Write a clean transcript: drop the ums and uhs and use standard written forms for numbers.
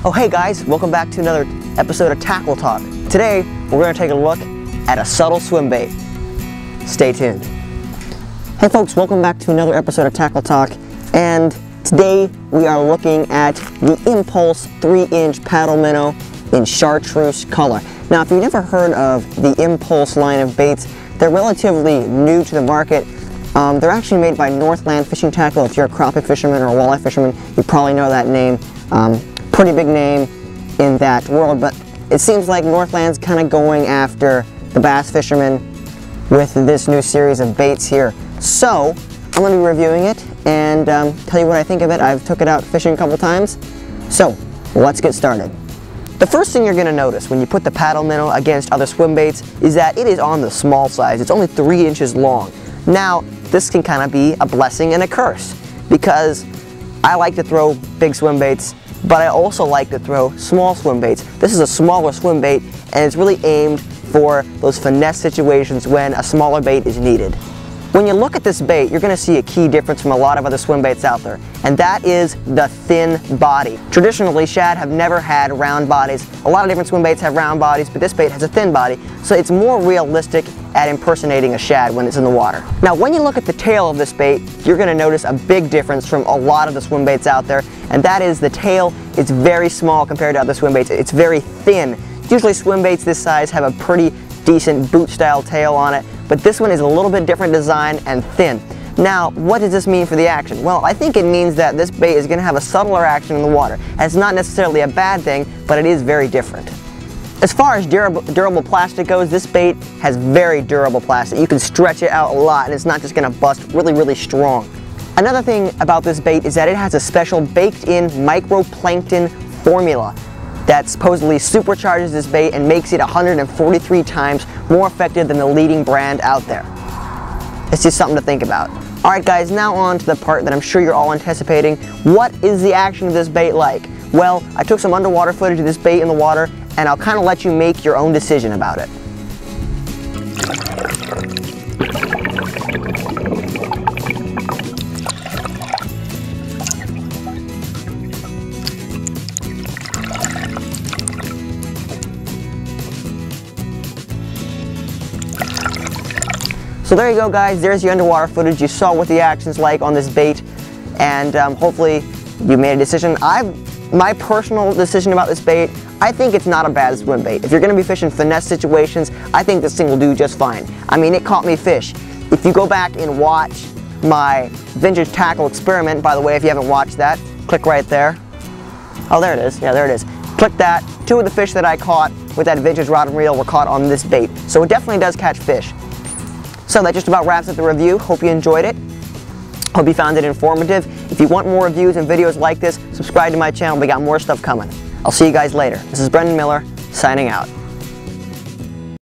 Oh hey guys, welcome back to another episode of Tackle Talk. Today we're going to take a look at a subtle swim bait. Stay tuned. Hey folks, welcome back to another episode of Tackle Talk, and today we are looking at the Impulse 3-inch paddle minnow in chartreuse color. Now if you've never heard of the Impulse line of baits, they're relatively new to the market. They're actually made by Northland Fishing Tackle. If you're a crappie fisherman or a walleye fisherman, you probably know that name. Pretty big name in that world, but it seems like Northland's kind of going after the bass fishermen with this new series of baits here. So I'm going to be reviewing it and tell you what I think of it. I've took it out fishing a couple times, so let's get started. The first thing you're going to notice when you put the paddle minnow against other swim baits is that it is on the small size. It's only 3 inches long. Now this can kind of be a blessing and a curse, because I like to throw big swim baits, but I also like to throw small swim baits. This is a smaller swim bait, and it's really aimed for those finesse situations when a smaller bait is needed. When you look at this bait, you're going to see a key difference from a lot of other swim baits out there, and that is the thin body. Traditionally, shad have never had round bodies. A lot of different swim baits have round bodies, but this bait has a thin body, so it's more realistic at impersonating a shad when it's in the water. Now when you look at the tail of this bait, you're going to notice a big difference from a lot of the swim baits out there, and that is the tail is very small compared to other swim baits. It's very thin. Usually swim baits this size have a pretty decent boot style tail on it, but this one is a little bit different design and thin. Now what does this mean for the action? Well, I think it means that this bait is going to have a subtler action in the water. And it's not necessarily a bad thing, but it is very different. As far as durable plastic goes, this bait has very durable plastic. You can stretch it out a lot and it's not just going to bust really strong. Another thing about this bait is that it has a special baked-in microplankton formula that supposedly supercharges this bait and makes it 143 times more effective than the leading brand out there. It's just something to think about. Alright guys, now on to the part that I'm sure you're all anticipating. What is the action of this bait like? Well, I took some underwater footage of this bait in the water, and I'll kind of let you make your own decision about it. So there you go guys, there's the underwater footage. You saw what the action's like on this bait, and hopefully you made a decision. My personal decision about this bait, I think it's not a bad swim bait. If you're going to be fishing finesse situations, I think this thing will do just fine. I mean, it caught me fish. If you go back and watch my vintage tackle experiment, by the way, if you haven't watched that, click right there. Oh, there it is. Yeah, there it is. Click that. 2 of the fish that I caught with that vintage rod and reel were caught on this bait. So it definitely does catch fish. So that just about wraps up the review. Hope you enjoyed it. Hope you found it informative. If you want more reviews and videos like this, subscribe to my channel. We got more stuff coming. I'll see you guys later. This is Brendan Miller, signing out.